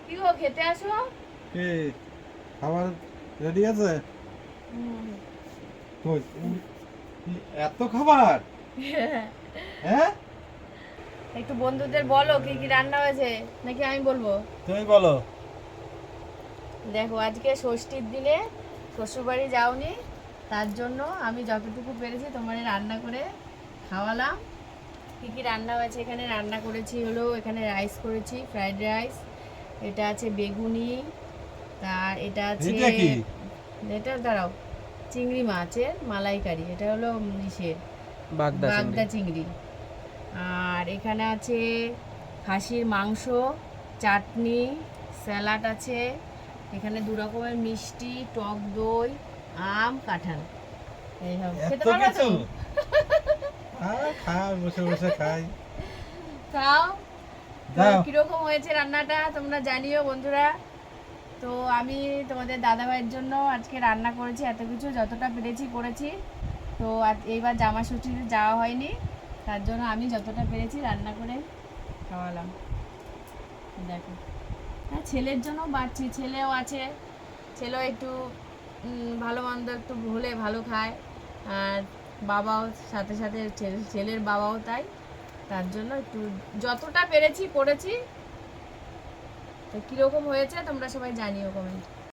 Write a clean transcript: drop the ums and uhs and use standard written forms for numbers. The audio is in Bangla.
কি গো খেতে আসো? কি খাবার রেডি আছে? কই এত খাবার? হ্যাঁ, একটু বন্ধুদের বলো কি কি রান্না হয়েছে, নাকি আমি বলবো? তুমি বলো। দেখো, আজকে ষষ্ঠীর দিনে শ্বশুরবাড়ি যাওনি, তার জন্য আমি যতটুকু পেরেছি তোমার রান্না করে খাওয়ালাম। কী কী রান্না হয়েছে এখানে? রান্না করেছি হলো, এখানে রাইস করেছি, ফ্রাইড রাইস। এটা আছে বেগুনি, তার এটা আছে, এটা কি? এটা দাঁড়াও, চিংড়ি মাছের মালাইকারি। এটা হলো ইসের বাগদা চিংড়ি। আর এখানে আছে খাসির মাংস, চাটনি, স্যালাড আছে। এখানে দু রকমের মিষ্টি, টক দই, আম, কাঁঠাল। এই সব খেতে এত পারবে তো? কিছু? খাই, বসে বসে খাই। খাও। তো দাও। কিরকম হয়েছে রান্নাটা তোমরা জানিও বন্ধুরা। তো আমি তোমাদের দাদাভাইয়ের জন্য আজকে রান্না করেছি এত কিছু, যতটা পেরেছি করেছি। তো এইবার জামা ষষ্ঠীতে যাওয়া হয়নি, তার জন্য আমি যতটা পেরেছি রান্না করে খাওয়ালাম। দেখো, হ্যাঁ, ছেলের জন্য বাড়ছি, ছেলেও আছে। ছেলেও একটু ভালো মন্দ একটু হলে ভালো খায়। আর বাবাও সাথে সাথে, ছেলের বাবাও তাই। তার জন্য একটু যতটা পেরেছি করেছি। তো কীরকম হয়েছে তোমরা সবাই জানিও কমেন্ট।